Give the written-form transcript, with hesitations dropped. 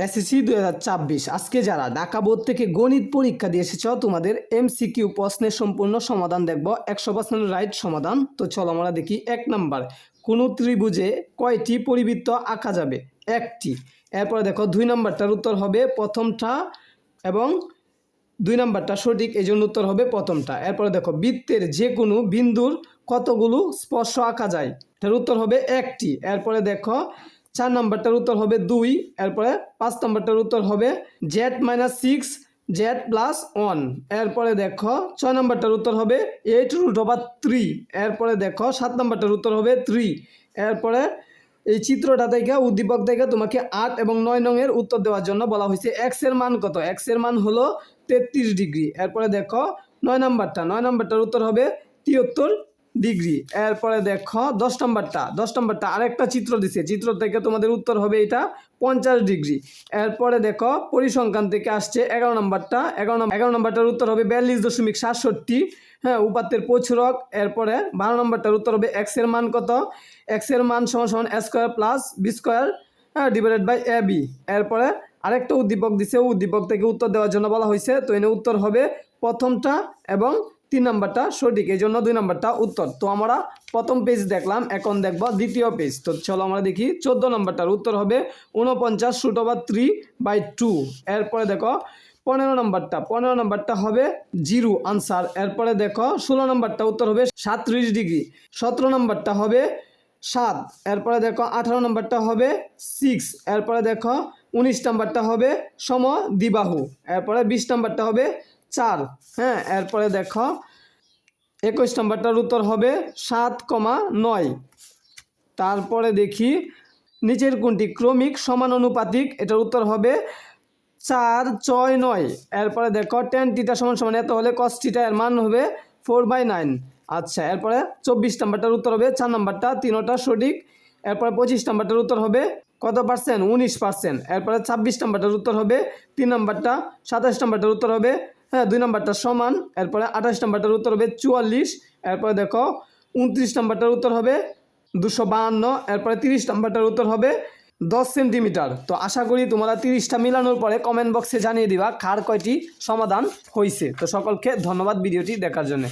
SSC 2024 আজকে যারা Dhaka board থেকে গণিত পরীক্ষা দিয়ে এসেছ তোমাদের এমসিকিউ প্রশ্নের সম্পূর্ণ সমাধান দেখব 100% রাইট সমাধান। তো চলো আমরা দেখি। 1 নাম্বার, কোনো ত্রিভুজে কয়টি পরিবৃত্ত আঁকা যাবে? একটি। এরপরে দেখো 2 নাম্বারটার উত্তর হবে প্রথমটা এবং 2 নাম্বারটা সঠিক, এই জন্য উত্তর হবে প্রথমটা। এরপরে দেখো বৃত্তের যে কোনো বিন্দুর কতগুলো স্পর্শ আঁকা যায়? এটার উত্তর হবে একটি। এরপরে দেখো 4 নাম্বারটার উত্তর হবে 2। এরপরে 5 নাম্বারটার উত্তর হবে z-6 z+1। এরপরে দেখো 6 নাম্বারটার উত্তর হবে 8√3। এরপরে দেখো 7 নাম্বারটার উত্তর হবে 3। এরপরে এই চিত্রটা থেকে উদ্দীপক থেকে তোমাকে 8 এবং 9 নংয়ের উত্তর দেওয়ার জন্য বলা হয়েছে। x এর মান কত? x এর মান হলো 33 ডিগ্রি। এরপরে দেখো 9 নাম্বারটার উত্তর হবে 73 ডিগ্রি। এরপরে দেখো 10 নাম্বারটা আরেকটা চিত্র দিছে, চিত্র থেকে তোমাদের উত্তর হবে এটা 50 ডিগ্রি। এরপরে দেখো পরিসংখ্যান থেকে আসছে 11 নাম্বারটার উত্তর হবে 42.67। হ্যাঁ, উপাত্তের প্রচুরক। এরপরে 12 নাম্বারটার উত্তর হবে x এর মান কত? x এর মান সমান a square plus b square divided by ab। এরপরে আরেকটা উদ্দীপক দিছে, উদ্দীপক থেকে উত্তর দেওয়ার জন্য বলা হয়েছে। তো এনে উত্তর হবে প্রথমটা এবং 3 নাম্বারটা সঠিক, এই জন্য 2 নাম্বারটা উত্তর। তো আমরা প্রথম পেজ দেখলাম, এখন দেখব দ্বিতীয় পেজ। তো চলো আমরা দেখি। 14 নাম্বারটার উত্তর হবে 49√3/2। এরপরে দেখো 15 নাম্বারটা হবে 0 আনসার। এরপরে দেখো 16 নাম্বারটা উত্তর হবে 37 ডিগ্রি। 17 নাম্বারটা হবে 7। এরপরে দেখো 18 নাম্বারটা হবে 6। এরপরে দেখো 19 নাম্বারটা হবে সমদ্বিবাহু। এরপরে 20 নাম্বারটা হবে 4। হ্যাঁ, এরপরে দেখো 21 নাম্বারটার উত্তর হবে 7,9। তারপরে দেখি নিচের কোনটি ক্রমিক সমানুপাতিক? এটার উত্তর হবে 4, 6, 9। এরপরে দেখো tan θ সমান এত হলে cos θ এর মান হবে 4/9। আচ্ছা, এরপরে 24 নাম্বারটার উত্তর হবে 4 নাম্বারটা, তিনটা সঠিক। এরপরে 25 নাম্বারটার উত্তর হবে কত পার্সেন্ট? 19%। এরপরে 26 নাম্বারটার উত্তর হবে 3 নাম্বারটা। 27 নাম্বারটার উত্তর হবে 2 নাম্বারটা সমান। এরপরে 28 নাম্বারটার উত্তর হবে 44। এরপরে দেখো 29 নাম্বারটার উত্তর হবে 252। এরপরে 30 নাম্বারটার উত্তর হবে 10 সেন্টিমিটার। তো আশা করি তোমরা 30টা মিলানোর পরে কমেন্ট বক্সে জানিয়ে দিবা কার কয়টি সমাধান হয়েছে। তো সকলকে ধন্যবাদ ভিডিওটি দেখার জন্য।